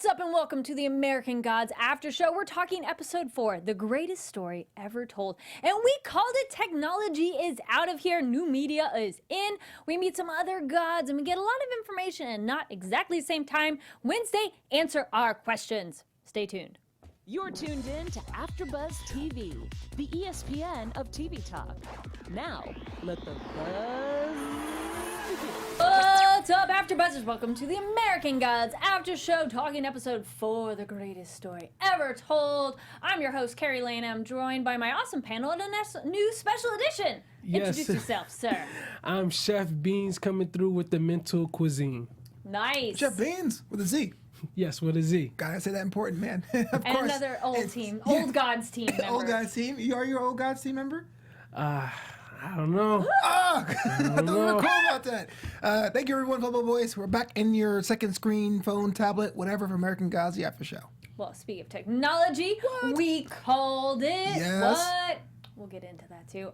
What's up and welcome to the American Gods After Show. We're talking episode 4, the greatest story ever told. And we called it Technology is Out of Here, New Media is In. We meet some other gods and we get a lot of information and not exactly the same time. Wednesday, answer our questions. Stay tuned. You're tuned in to AfterBuzz TV, the ESPN of TV talk. Now, let the buzz begin. What's up, AfterBuzzers? Welcome to the American Gods After Show, talking episode 4, the greatest story ever told. I'm your host, Kari Lane. I'm joined by my awesome panel in a new special edition. Yes. Introduce yourself, sir. I'm Chef Beanz coming through with the mental cuisine. Nice. Chef Beanz with a Z. Yes, with a Z. Gotta say that important, man. Of And course. another old gods team member. Old Gods team. You are your Old Gods team member? I don't know. Oh, I thought we were cool about that. Thank you, everyone. Flobo Boyce. We're back in your second screen, phone, tablet, whatever, for American Gods, the After Show. Well, speaking of technology, we called it. Yes. What? We'll get into that too.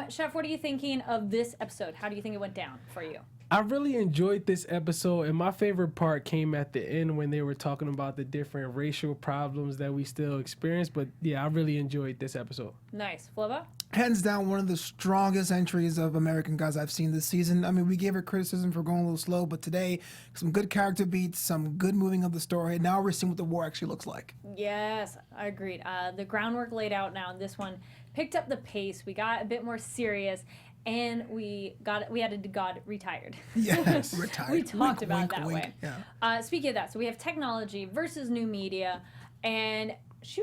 Chef, what are you thinking of this episode? How do you think it went down for you? I really enjoyed this episode, and my favorite part came at the end when they were talking about the different racial problems that we still experience. But yeah, I really enjoyed this episode. Nice. Flobo? Hands down, one of the strongest entries of American Gods I've seen this season. I mean, we gave her criticism for going a little slow, but today, some good character beats, some good moving of the story. Now we're seeing what the war actually looks like. Yes, I agreed. The groundwork laid out now, and this one picked up the pace. We got a bit more serious, and we had a god retired. Yes, retired. We talked about it wink, that wink. way. Yeah. Speaking of that, so we have technology versus new media, and she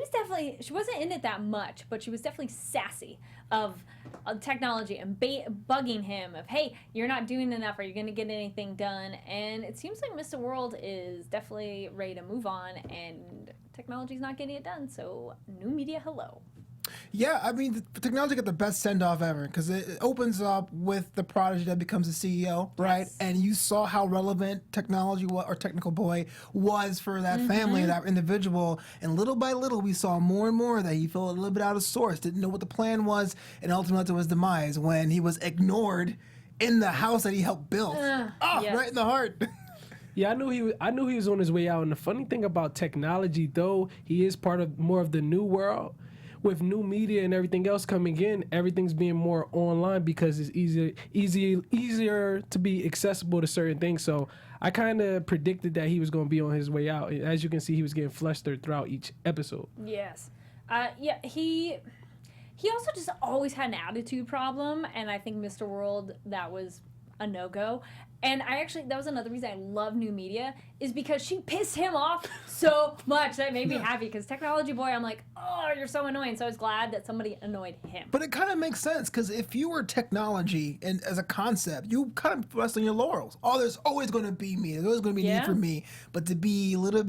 wasn't in it that much, but she was definitely sassy of technology and bugging him of, hey, you're not doing enough, are you going to get anything done? And it seems like Mr. World is definitely ready to move on, and technology's not getting it done, so new media, hello. Yeah, I mean, the technology got the best send-off ever because it opens up with the prodigy that becomes the CEO, right? Yes. And you saw how relevant technology or technical boy was for that family, that individual. And little by little, we saw more and more that he felt a little bit out of sorts, didn't know what the plan was, and ultimately to his demise when he was ignored in the house that he helped build. Yes. Right in the heart. Yeah, I knew he was on his way out. And the funny thing about technology, though, he is part of more of the new world. With new media and everything else coming in, everything's being more online because it's easier to be accessible to certain things. So I kind of predicted that he was going to be on his way out. As you can see, he was getting flustered throughout each episode. Yes. Yeah, he also just always had an attitude problem, and I think Mr. World, that was a no-go. And that was another reason I love new media, is because she pissed him off so much. That made me happy, because Technology Boy, I'm like, oh, you're so annoying. So I was glad that somebody annoyed him. But it kind of makes sense, because if you were technology and as a concept, you kind of rest on your laurels. Oh, there's always going to be me. There's always going to be need for me. But to be a lot of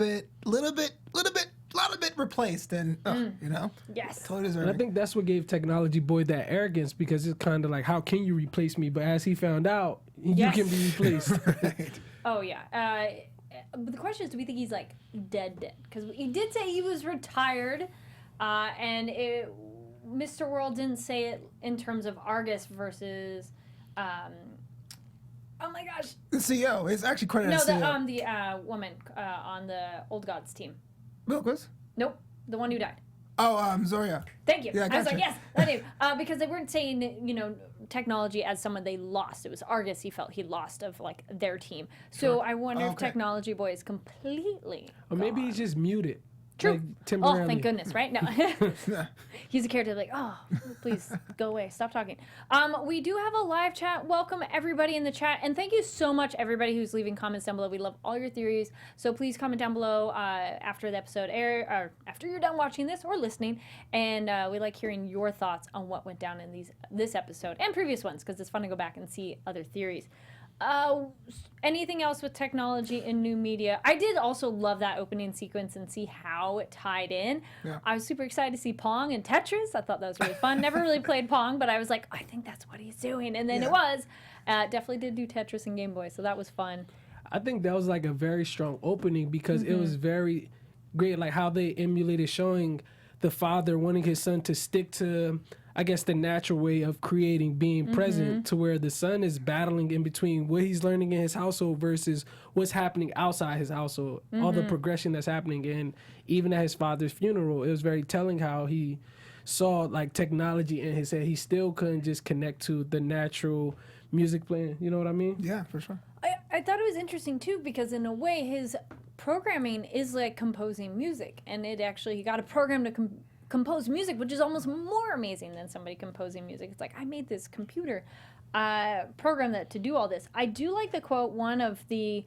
it replaced, and you know, Yes. totally And deserving. I think that's what gave Technology Boy that arrogance, because it's kind of like, how can you replace me? But as he found out, you can be replaced. Right. Oh, yeah. But the question is, do we think he's, like, dead? Because he did say he was retired, and Mr. World didn't say it in terms of Argus versus... oh, my gosh. The CEO is actually credited No, as CEO. the woman on the Old Gods team. Bilquis? Nope, the one who died. Oh, Zoria. Thank you. Yeah, I was like, gotcha. yes, that name. Because they weren't saying, technology as someone they lost. It was Argus he felt he lost of, like, their team. So I wonder if Technology Boy is completely Or maybe gone. he's just muted. True. Like, temporarily. Oh, thank goodness, right? No. He's a character like, oh, please go away. Stop talking. We do have a live chat. Welcome everybody in the chat. And thank you so much, everybody who's leaving comments down below. We love all your theories. So please comment down below after the episode air, or after you're done watching this or listening. And we like hearing your thoughts on what went down in this episode and previous ones, because it's fun to go back and see other theories. Anything else with technology and new media? I did also love that opening sequence and see how it tied in. Yeah. I was super excited to see Pong and Tetris. I thought that was really fun. Never really played Pong, but I was like, I think that's what he's doing. And then it was. Definitely did do Tetris and Game Boy, so that was fun. I think that was like a very strong opening, because it was very great, like how they emulated showing the father wanting his son to stick to, I guess, the natural way of creating, being present, to where the son is battling in between what he's learning in his household versus what's happening outside his household, all the progression that's happening. And even at his father's funeral, it was very telling how he saw like technology in his head. He still couldn't just connect to the natural music playing. You know what I mean? Yeah, for sure. I thought it was interesting too, because in a way his programming is like composing music, and it actually, he got a program to compose music, which is almost more amazing than somebody composing music. It's like, I made this computer program that to do all this. I do like the quote, one of the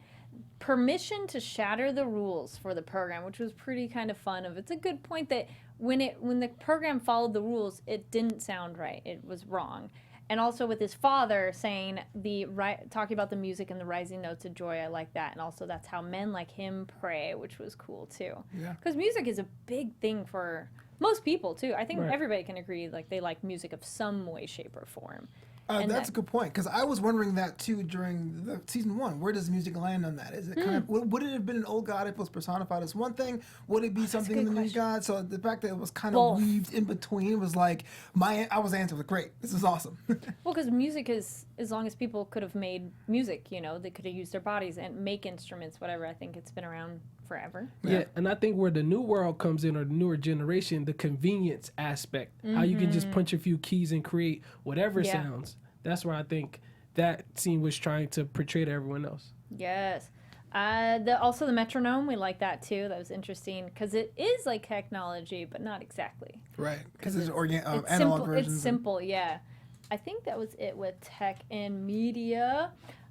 permission to shatter the rules for the program, which was pretty kind of fun. It's a good point that when the program followed the rules, it didn't sound right. It was wrong. And also with his father saying talking about the music and the rising notes of joy, I like that. And also that's how men like him pray, which was cool too. Yeah. Because music is a big thing for most people too. I think everybody can agree, like, they like music of some way, shape, or form. That's a good point, because I was wondering that too during the season 1. Where does music land on that? Is it kind of, would it have been an old god if it was personified as one thing? Would it be something in the new god? So the fact that it was kind of weaved in between was like, I was answered like, great, this is awesome. Well, because music is, as long as people could have made music, you know, they could have used their bodies and make instruments, whatever. I think it's been around forever. Yeah, and I think where the new world comes in, or the newer generation, the convenience aspect, how you can just punch a few keys and create whatever sounds. That's where I think that scene was trying to portray to everyone else. Yes. Also the metronome, we like that too. That was interesting because it is like technology, but not exactly. Right, because it's analog simple, versions. It's simple, yeah. I think that was it with tech and media.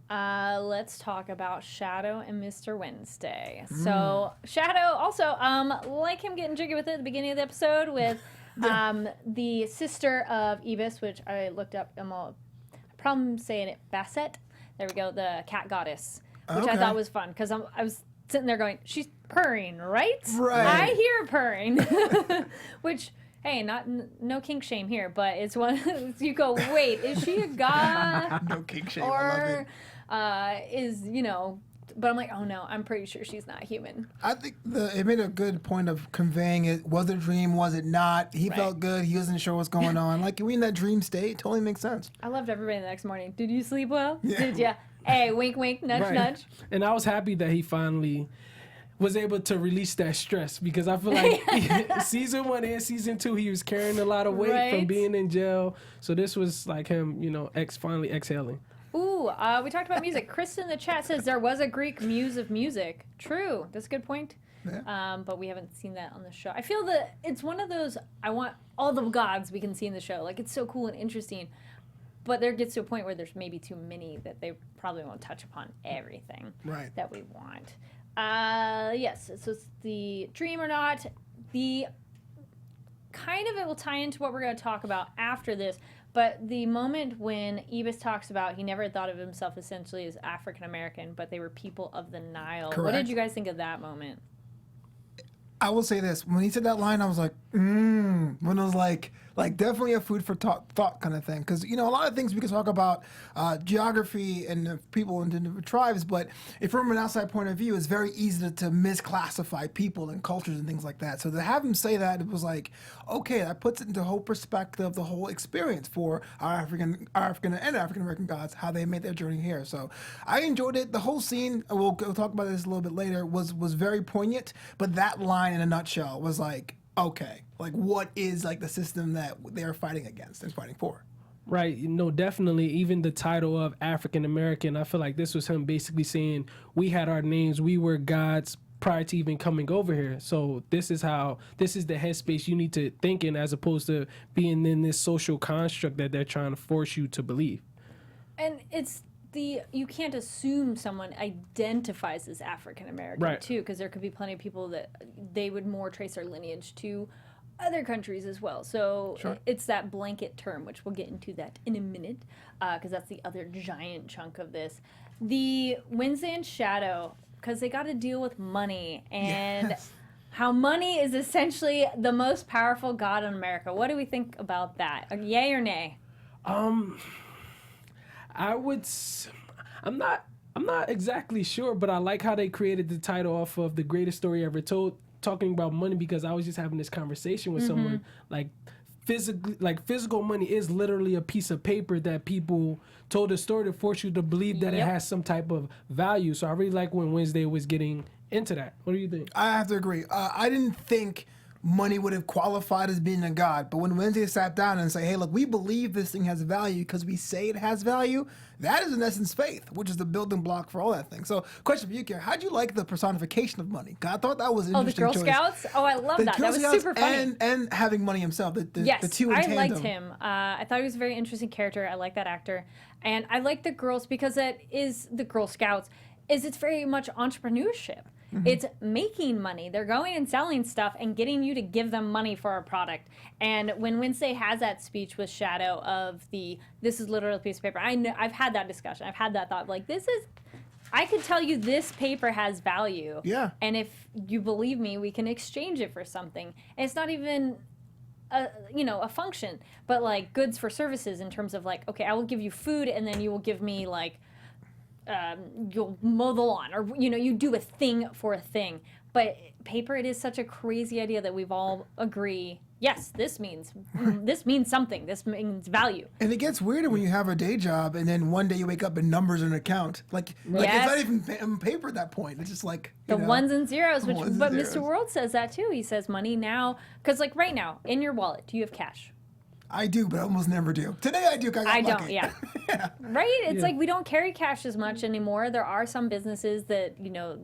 Let's talk about Shadow and Mr. Wednesday. So Shadow, also, like him getting jiggy with it at the beginning of the episode with the sister of Ibis, which I looked up. Problem saying it, Basset. There we go, the cat goddess, which I thought was fun because I was sitting there going, she's purring, right? Right. I hear purring, which, hey, no kink shame here, but it's one you go, wait, is she a god? No kink shame. Or is, you know, but I'm like, oh no, I'm pretty sure she's not human. I think it made a good point of conveying it. Was it a dream? Was it not? He felt good. He wasn't sure what's going on. Like, we in that dream state. Totally makes sense. I loved everybody the next morning. Did you sleep well? Yeah. Did ya? Hey, wink, wink, nudge, nudge. And I was happy that he finally was able to release that stress, because I feel like season 1 and season 2, he was carrying a lot of weight from being in jail. So this was like him, you know, finally exhaling. Ooh, we talked about music. Chris in the chat says there was a Greek muse of music. True. That's a good point. Yeah. But we haven't seen that on the show. I feel that it's one of those, I want all the gods we can see in the show. Like, it's so cool and interesting. But there gets to a point where there's maybe too many that they probably won't touch upon everything that we want. Yes, so it's the dream or not. The kind of it will tie into what we're going to talk about after this. But the moment when Ibis talks about he never thought of himself essentially as African American, but they were people of the Nile. Correct. What did you guys think of that moment? I will say this. When he said that line, I was like, when it was like definitely a food for thought kind of thing. Because, you know, a lot of things we can talk about geography and people in different tribes, but if from an outside point of view, it's very easy to misclassify people and cultures and things like that. So to have him say that, it was like, okay, that puts it into whole perspective, the whole experience for our African and African American gods, how they made their journey here. So I enjoyed it. The whole scene, we'll talk about this a little bit later, was very poignant, but that line in a nutshell was like, okay, like what is like the system that they're fighting against and fighting for? Right, definitely. Even the title of African American, I feel like this was him basically saying we had our names, we were gods prior to even coming over here. So this is the headspace you need to think in, as opposed to being in this social construct that they're trying to force you to believe. And it's you can't assume someone identifies as African American too, because there could be plenty of people that they would more trace their lineage to other countries as well. So it's that blanket term, which we'll get into that in a minute, because that's the other giant chunk of this. The Wednesday and Shadow, because they got to deal with money and how money is essentially the most powerful god in America. What do we think about that? Yay or nay? I'm not exactly sure, but I like how they created the title off of The Greatest Story Ever Told, talking about money, because I was just having this conversation with someone like physical money is literally a piece of paper that people told a story to force you to believe that it has some type of value. So I really like when Wednesday was getting into that. What do you think? I have to agree. I didn't think money would have qualified as being a god, but when Wednesday sat down and say, hey, look, we believe this thing has value because we say it has value, that is in essence faith, which is the building block for all that thing. So question for you, Kara, how'd you like the personification of money? I thought that was an interesting choice. Oh, the Girl Scouts? Oh, I love that. That was super funny. And having money himself, the two in tandem. I liked him. I thought he was a very interesting character. I like that actor. And I like the girls because it is the Girl Scouts. It's very much entrepreneurship. Mm-hmm. It's making money. They're going and selling stuff and getting you to give them money for a product. And when Wednesday has that speech with Shadow of this is literally a piece of paper. I know I've had that discussion. I've had that thought. Like, I could tell you this paper has value. Yeah. And if you believe me, we can exchange it for something. And it's not even a function, but like goods for services in terms of like, okay, I will give you food and then you will give me like, you'll mow the lawn, or you do a thing for a thing. But paper, it is such a crazy idea that we've all agree. Yes, this means something. This means value. And it gets weirder when you have a day job, and then one day you wake up and numbers in an account. Like it's not even paper at that point. It's just like the ones and zeros. But Mr. World says that too. He says money now, because like right now in your wallet, do you have cash? I do, but I almost never do. Today I do. I don't. Yeah. Right? It's like we don't carry cash as much anymore. There are some businesses that,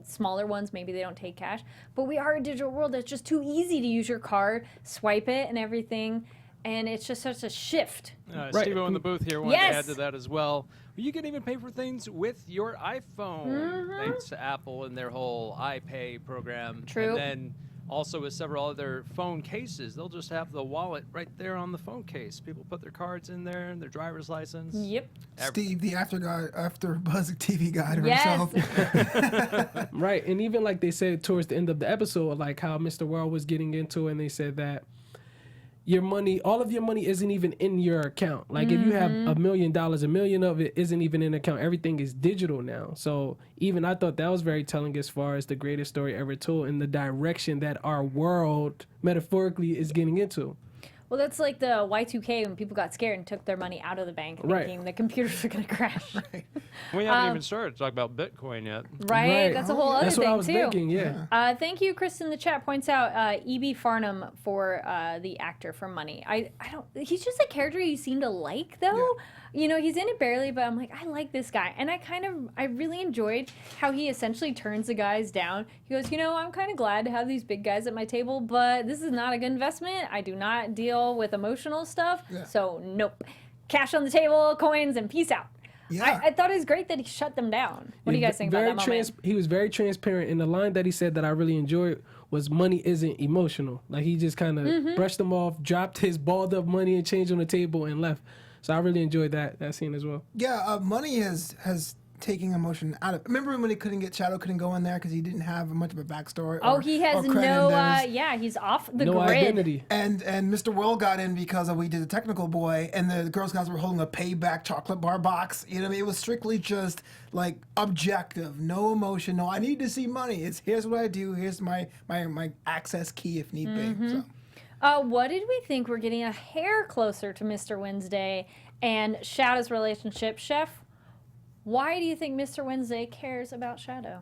smaller ones, maybe they don't take cash. But we are a digital world. It's just too easy to use your card, swipe it and everything. And it's just such a shift. Steve-O in the booth here wanted to add to that as well. You can even pay for things with your iPhone, thanks to Apple and their whole iPay program. True. And then also with several other phone cases, they'll just have the wallet right there on the phone case. People put their cards in there and their driver's license. Yep. Steve, the AfterBuzz TV guy himself. Right, and even like they said towards the end of the episode, like how Mr. World was getting into it, and they said that all of your money isn't even in your account. Like if you have $1 million, $1 million of it isn't even in account. Everything is digital now. So even I thought that was very telling as far as the greatest story ever told and the direction that our world metaphorically is getting into. Well, that's like the Y2K when people got scared and took their money out of the bank thinking the computers are going to crash. We haven't even started to talk about Bitcoin yet. Right? That's a whole other That's thing, what I was too. thinking, yeah. Thank you, Chris in the chat points out E.B. Farnham for the actor for Money. He's just a character you seem to like, though. Yeah. He's in it barely, but I'm like, I like this guy. And I really enjoyed how he essentially turns the guys down. He goes, I'm kind of glad to have these big guys at my table, but this is not a good investment. I do not deal with emotional stuff. Yeah. So, nope. Cash on the table, coins, and peace out. Yeah. I thought it was great that he shut them down. What do you guys think about that moment? He was very transparent, and the line that he said that I really enjoyed was money isn't emotional. Like he just kind of brushed them off, dropped his balled up money and change on the table and left. So I really enjoyed that scene as well. Yeah, money has taking emotion out of. Remember when Shadow couldn't go in there because he didn't have much of a backstory. He has he's off the no grid. Identity. And Mr. World got in because we did the technical boy, and the Girl Scouts were holding a payback chocolate bar box. It was strictly just like objective, no emotion. No, I need to see money. It's here's what I do. Here's my access key if need be. So. What did we think? We're getting a hair closer to Mr. Wednesday and Shadow's relationship. Chef, why do you think Mr. Wednesday cares about Shadow?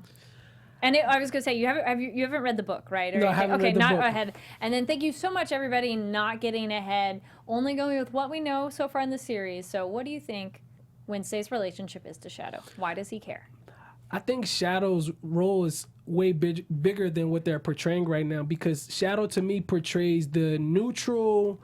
And I was going to say, you haven't read the book, right? No, I haven't read the book. Ahead. And then thank you so much, everybody, not getting ahead, only going with what we know so far in the series. So what do you think Wednesday's relationship is to Shadow? Why does he care? I think Shadow's role is way bigger than what they're portraying right now, because Shadow to me portrays the neutral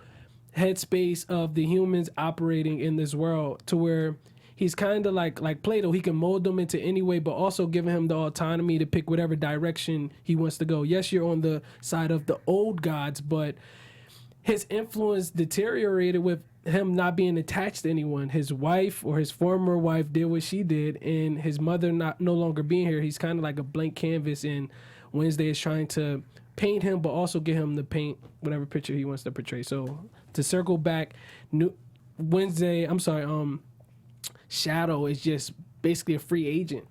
headspace of the humans operating in this world, to where he's kind of like Plato. He can mold them into any way, but also giving him the autonomy to pick whatever direction he wants to go. Yes, you're on the side of the old gods, but his influence deteriorated with him not being attached to anyone. His wife or his former wife did what she did, and his mother no longer being here, he's kind of like a blank canvas, and Wednesday is trying to paint him, but also get him to paint whatever picture he wants to portray. So to circle back, Shadow is just basically a free agent.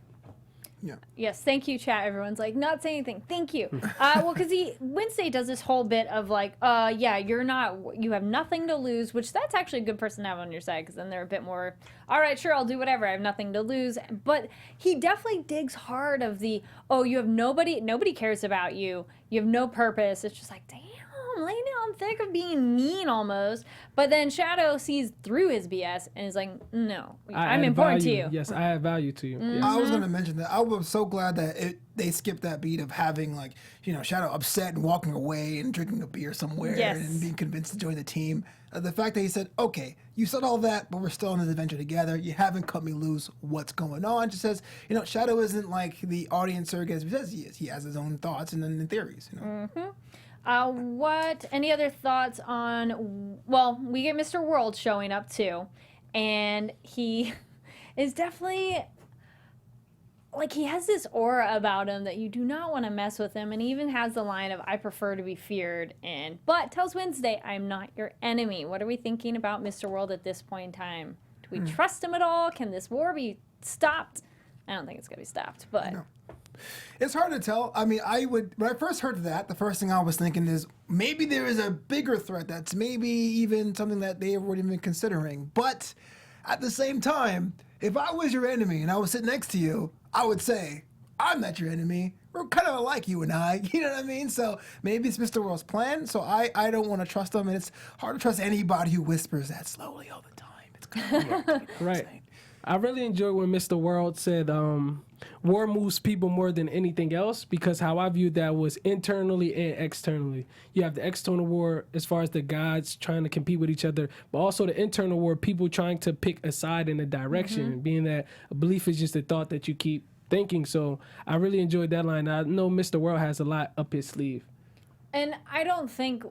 Yeah. Yes, thank you, chat. Everyone's like, not saying anything. Thank you. Well, because Wednesday does this whole bit of like, yeah, you have nothing to lose, which that's actually a good person to have on your side, because then they're a bit more, all right, sure, I'll do whatever. I have nothing to lose. But he definitely digs hard of the, you have nobody cares about you. You have no purpose. It's just like, damn. Laying down thick of being mean almost, but then Shadow sees through his BS and is like, no, I'm important to you. Yes, I add value to you. Mm-hmm. Yes. I was going to mention that. I was so glad that they skipped that beat of having, like, Shadow upset and walking away and drinking a beer somewhere and being convinced to join the team. The fact that he said, okay, you said all that, but we're still on this adventure together. You haven't cut me loose. What's going on? Just says, Shadow isn't like the audience surrogate as he says he is. He has his own thoughts and then theories. Mm-hmm. Any other thoughts on, we get Mr. World showing up too, and he is definitely, like, he has this aura about him that you do not want to mess with him, and he even has the line of, I prefer to be feared, but tells Wednesday, I'm not your enemy. What are we thinking about Mr. World at this point in time? Do we trust him at all? Can this war be stopped? I don't think it's going to be stopped, but... No. It's hard to tell. I mean, when I first heard that, the first thing I was thinking is maybe there is a bigger threat that's maybe even something that they weren't even considering. But at the same time, if I was your enemy and I was sitting next to you, I would say, I'm not your enemy. We're kind of alike, you and I. You know what I mean? So maybe it's Mr. World's plan. So I don't want to trust him. And it's hard to trust anybody who whispers that slowly all the time. It's kind of right. I really enjoyed when Mr. World said, war moves people more than anything else, because how I viewed that was internally and externally. You have the external war as far as the gods trying to compete with each other, but also the internal war, people trying to pick a side in a direction, being that a belief is just a thought that you keep thinking. So I really enjoyed that line. I know Mr. World has a lot up his sleeve. And I don't think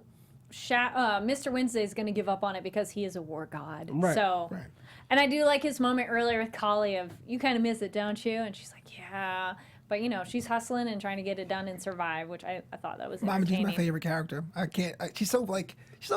Mr. Wednesday is going to give up on it because he is a war god. Right. So... Right. And I do like his moment earlier with Kali of, you kind of miss it, don't you? And she's like, yeah. But, she's hustling and trying to get it done and survive, which I thought that was entertaining. Mama G's my favorite character. She's so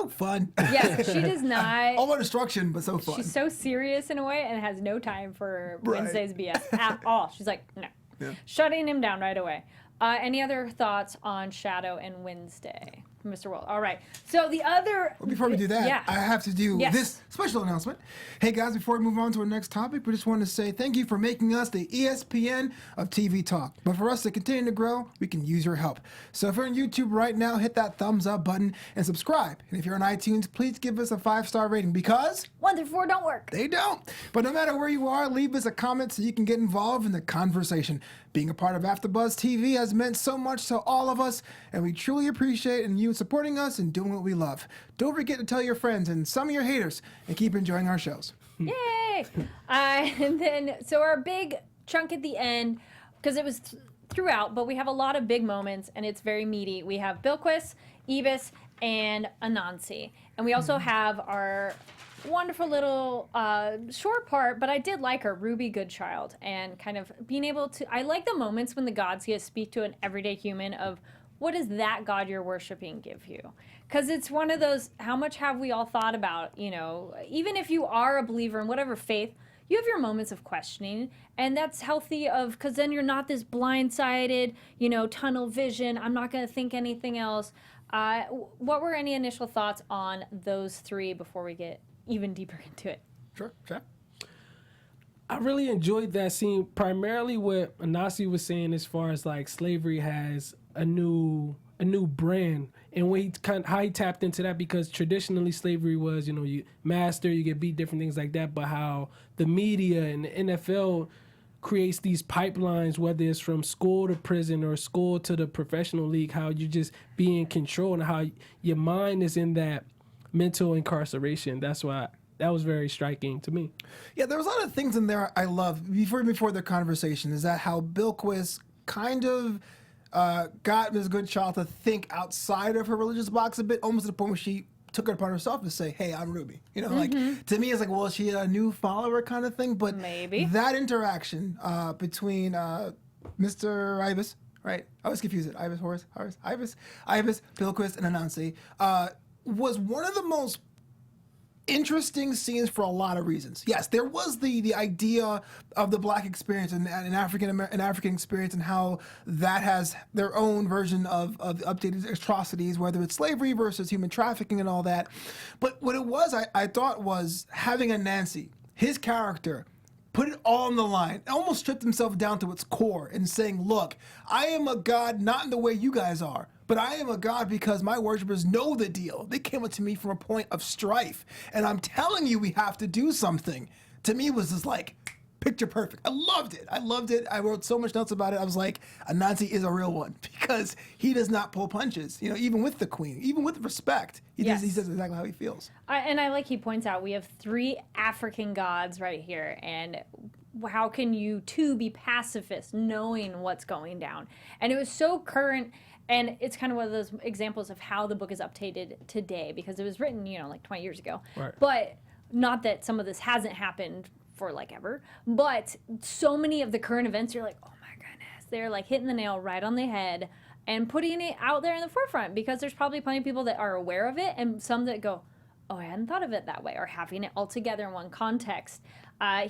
fun. Yeah, she does not. All about destruction, but so fun. She's so serious in a way and has no time for Wednesday's BS at all. She's like, no. Yeah. Shutting him down right away. Any other thoughts on Shadow and Wednesday? Mr. World. All right. So the other... Well, before we do that, I have to do this special announcement. Hey, guys, before we move on to our next topic, we just want to say thank you for making us the ESPN of TV Talk. But for us to continue to grow, we can use your help. So if you're on YouTube right now, hit that thumbs up button and subscribe. And if you're on iTunes, please give us a 5-star rating, because... 1 through 4 don't work. They don't. But no matter where you are, leave us a comment so you can get involved in the conversation. Being a part of AfterBuzz TV has meant so much to all of us, and we truly appreciate you supporting us and doing what we love. Don't forget to tell your friends and some of your haters, and keep enjoying our shows. Yay! And then, so our big chunk at the end, because it was throughout, but we have a lot of big moments, and it's very meaty. We have Bilquis, Ibis, and Anansi. And we also have our wonderful little short part, but I did like her, Ruby Goodchild, and kind of being able to, I like the moments when the gods get to speak to an everyday human of, what does that god you're worshiping give you? Because it's one of those, how much have we all thought about, even if you are a believer in whatever faith, you have your moments of questioning, and that's healthy because then you're not this blindsided, tunnel vision, I'm not going to think anything else. What were any initial thoughts on those three before we get even deeper into it? Sure. I really enjoyed that scene, primarily what Anansi was saying as far as like slavery has a new brand, and how he tapped into that, because traditionally slavery was, you master, you get beat, different things like that, but how the media and the NFL creates these pipelines, whether it's from school to prison or school to the professional league, how you just be in control and how your mind is in that mental incarceration. That's why that was very striking to me. Yeah, there was a lot of things in there I love. Before the conversation, is that how Bilquis kind of got Ms. Goodchild to think outside of her religious box a bit, almost to the point where she took it upon herself to say, hey, I'm Ruby. Like, to me, it's like, well, is she a new follower kind of thing? But maybe that interaction between Mr. Ibis, right? I always confuse it. Ibis, Bilquis, and Anansi was one of the most interesting scenes for a lot of reasons. Yes, there was the idea of the Black experience and African experience and how that has their own version of updated atrocities, whether it's slavery versus human trafficking and all that. But what it was, I thought, was having a Nancy, his character, put it all on the line, almost stripped himself down to its core and saying, look, I am a god not in the way you guys are, but I am a god because my worshipers know the deal. They came up to me from a point of strife, and I'm telling you we have to do something. To me, it was just like, picture perfect. I loved it. I wrote so much notes about it. I was like, Anansi is a real one because he does not pull punches, even with the queen, even with respect. He says exactly how he feels. And I like he points out we have 3 African gods right here, and how can you two be pacifists knowing what's going down? And it was so current. And it's kind of one of those examples of how the book is updated today, because it was written, like 20 years ago. Right. But not that some of this hasn't happened for like ever, but so many of the current events, you're like, oh my goodness, they're like hitting the nail right on the head and putting it out there in the forefront, because there's probably plenty of people that are aware of it and some that go, oh, I hadn't thought of it that way, or having it all together in one context.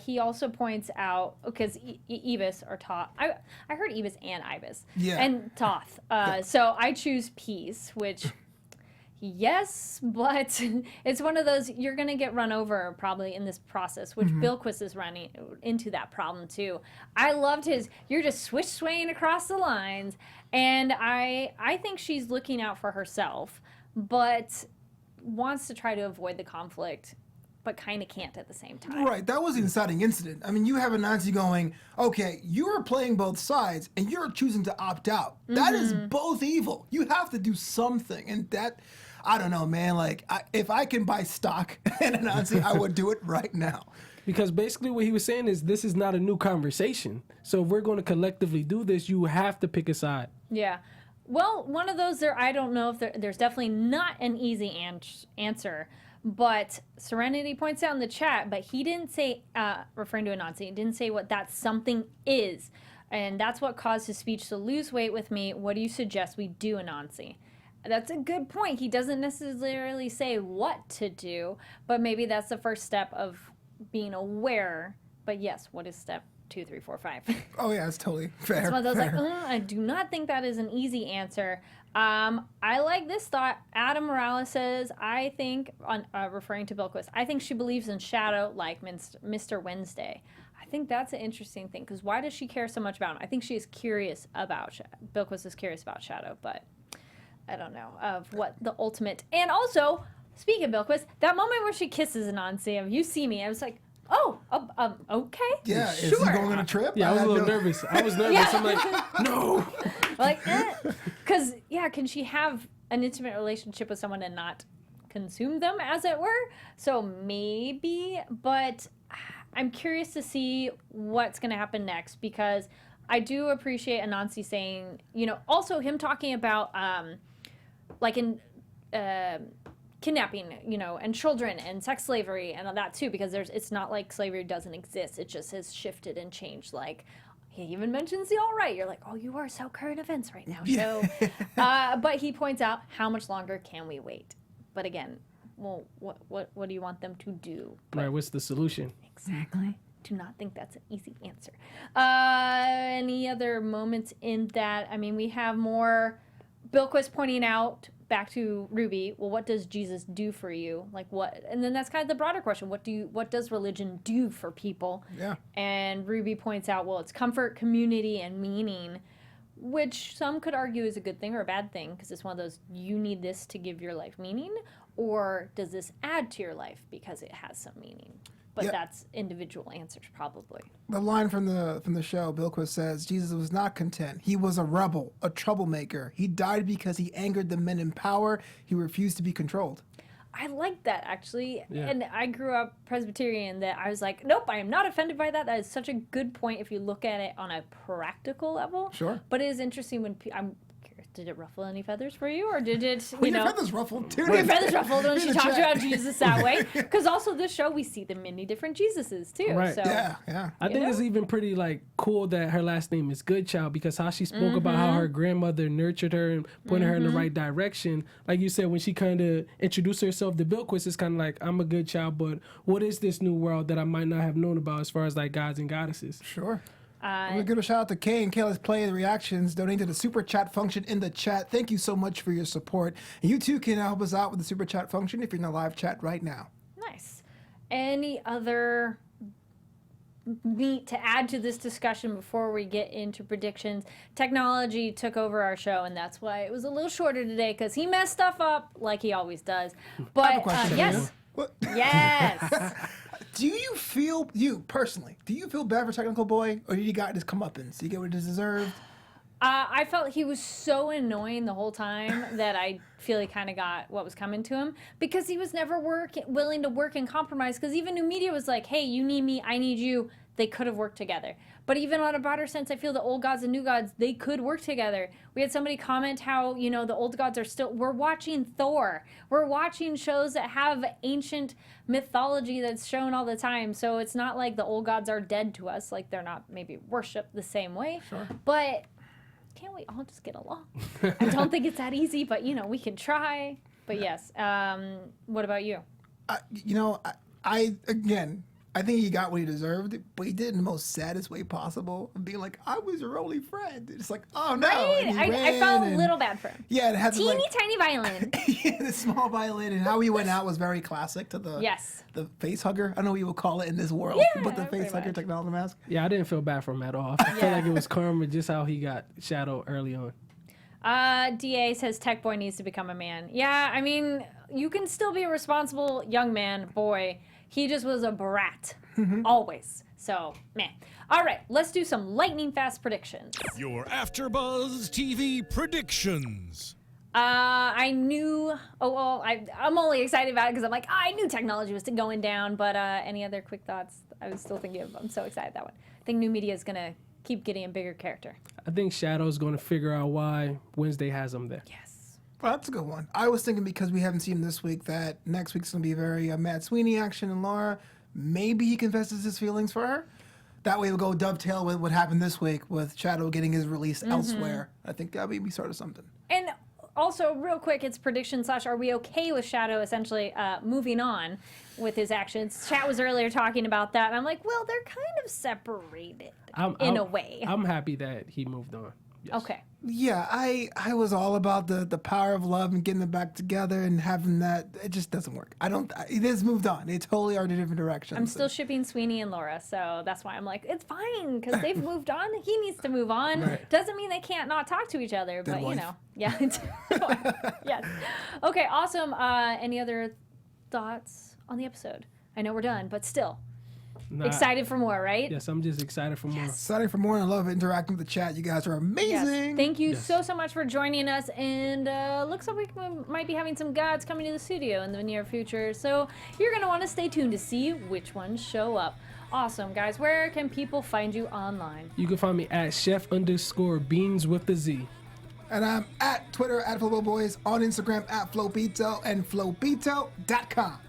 He also points out, because Ibis or Toth, I heard Ibis and Ibis, and Toth. So I choose peace, which, yes, but it's one of those, you're going to get run over probably in this process, which Bilquis is running into that problem too. I loved you're just swaying across the lines, and I think she's looking out for herself, but wants to try to avoid the conflict, but kind of can't at the same time. Right, that was the inciting incident. I mean, you have Anansi going, okay, you are playing both sides, and you're choosing to opt out. That is both evil. You have to do something, and that, I don't know, man. Like, if I can buy stock in Anansi, I would do it right now. Because basically what he was saying is this is not a new conversation. So if we're going to collectively do this, you have to pick a side. Yeah. Well, one of those I don't know if there's definitely not an easy answer. But Serenity points out in the chat, but he didn't say, referring to Anansi, he didn't say what that something is. And that's what caused his speech to lose weight with me. What do you suggest we do, Anansi? That's a good point. He doesn't necessarily say what to do, but maybe that's the first step of being aware. But yes, what is step 2, 3, 4, 5? Oh yeah, that's totally fair. It's one of those like, I do not think that is an easy answer. I like this thought. Adam Morales says, I think, referring to Bilquis, I think she believes in shadow like Mr. Wednesday. I think that's an interesting thing, because why does she care so much about him? I think she is curious about Bilquis is curious about shadow, but I don't know of what the ultimate. And also, speaking of Bilquis, that moment where she kisses Anansi, you see me, I was like, oh, okay. Yeah, sure. Is he going on a trip? Yeah, I was a little nervous. Yeah. I'm like, no. Like, because, can she have an intimate relationship with someone and not consume them, as it were? So maybe, but I'm curious to see what's going to happen next, because I do appreciate Anansi saying, also him talking about, like in kidnapping, and children and sex slavery and all that too, because it's not like slavery doesn't exist. It just has shifted and changed. Like, he even mentions the alt-right. You're like, oh, you are so current events right now. So, but he points out, how much longer can we wait? But again, well, what do you want them to do? Right, what's the solution? Exactly. Do not think that's an easy answer. Any other moments in that? I mean, we have more Bilquis pointing out back to Ruby, well, what does Jesus do for you? Like what? And then that's kind of the broader question. What does religion do for people? Yeah. And Ruby points out, well, it's comfort, community, and meaning, which some could argue is a good thing or a bad thing, because it's one of those, you need this to give your life meaning, or does this add to your life because it has some meaning? But that's individual answers, probably. The line from the show, Bilquis says, Jesus was not content. He was a rebel, a troublemaker. He died because he angered the men in power. He refused to be controlled. I like that, actually. Yeah. And I grew up Presbyterian, that I was like, nope, I am not offended by that. That is such a good point if you look at it on a practical level. Sure. But it is interesting when I'm curious Did it ruffle any feathers for you, or did it, Your feathers ruffled too. Were your feathers ruffled when she talked about Jesus that way? Because also this show, we see the many different Jesuses too. Right. So, Yeah. I think it's even pretty like cool that her last name is Goodchild, because how she spoke about how her grandmother nurtured her and pointed her in the right direction. Like you said, when she kind of introduced herself to Bilquis, it's kind of like, I'm a good child, but what is this new world that I might not have known about as far as like gods and goddesses? Sure. We'll give a shout out to Kay and Kayla's Play the reactions, donating to the super chat function in the chat. Thank you so much for your support. And you too can help us out with the super chat function if you're in the live chat right now. Nice. Any other meat to add to this discussion before we get into predictions? Technology took over our show, and that's why it was a little shorter today, because he messed stuff up like he always does. But I have a question. yes. What? Yes. Do you feel, personally, do you feel bad for Technical Boy, or did you got his comeuppance? Do you get what he deserved? I felt he was so annoying the whole time that I feel he kind of got what was coming to him, because he was never willing to work and compromise. Because even New Media was like, hey, you need me, I need you. They could have worked together. But even on a broader sense, I feel the old gods and new gods, they could work together. We had somebody comment how, the old gods are still, we're watching Thor. We're watching shows that have ancient mythology that's shown all the time. So it's not like the old gods are dead to us. Like, they're not maybe worshipped the same way. Sure. But can't we all just get along? I don't think it's that easy, but, we can try. But yes, what about you? I think he got what he deserved, but he did it in the most saddest way possible. Being like, I was your only friend. It's like, oh no. Right. I felt a little bad for him. Yeah, it had Teeny tiny violin. Yeah, the small violin, and how he went out was very classic to the the face hugger. I don't know what you would call it in this world, but the face hugger technology mask. Yeah, I didn't feel bad for him at all. I felt like it was karma, just how he got shadowed early on. DA says Tech Boy needs to become a man. Yeah, I mean, you can still be a responsible young man, boy. He just was a brat, always. So, man. All right, let's do some lightning fast predictions. Your AfterBuzz TV predictions. I knew. I'm only excited about it because I'm like, I knew technology was going down. But any other quick thoughts? I was still thinking of. I'm so excited that one. I think New Media is gonna keep getting a bigger character. I think Shadow's going to figure out why Wednesday has him there. Yes. Well, that's a good one. I was thinking, because we haven't seen him this week, that next week's going to be very Matt Sweeney action, and Laura, maybe he confesses his feelings for her. That way we'll go dovetail with what happened this week with Shadow getting his release elsewhere. I think that would be sort of something. And also, real quick, it's prediction / are we okay with Shadow essentially moving on with his actions? Chat was earlier talking about that, and I'm like, well, they're kind of separated in a way. I'm happy that he moved on. Yes. Okay. Yeah, I was all about the power of love and getting them back together and having that. It just doesn't work. It has moved on. It totally are in different directions. I'm still shipping Sweeney and Laura, so that's why I'm like, it's fine, because they've moved on. He needs to move on. Right. Doesn't mean they can't not talk to each other, but wife. Yeah. Yes. Okay, awesome. Any other thoughts on the episode? I know we're done, but still. Excited for more, right? Yes, I'm just excited for more. Excited for more, and I love interacting with the chat. You guys are amazing. Yes. Thank you so much for joining us. And looks like we might be having some gods coming to the studio in the near future. So you're going to want to stay tuned to see which ones show up. Awesome, guys. Where can people find you online? You can find me at Chef_Beanz with the Z. And I'm at Twitter at Flobo Boyce, on Instagram at Flobito, and Flobito.com.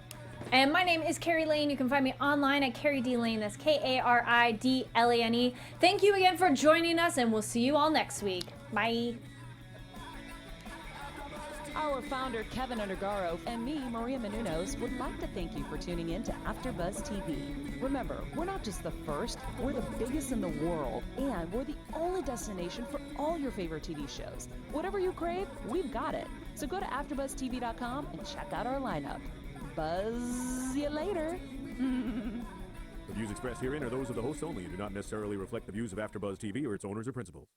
And my name is Kari Lane. You can find me online at Kari D Lane. That's KARIDLANE. Thank you again for joining us, and we'll see you all next week. Bye. Our founder, Kevin Undergaro, and me, Maria Menounos, would like to thank you for tuning in to AfterBuzz TV. Remember, we're not just the first, we're the biggest in the world, and we're the only destination for all your favorite TV shows. Whatever you crave, we've got it. So go to AfterBuzzTV.com and check out our lineup. Buzz you later. The views expressed herein are those of the hosts only and do not necessarily reflect the views of AfterBuzz TV or its owners or principals.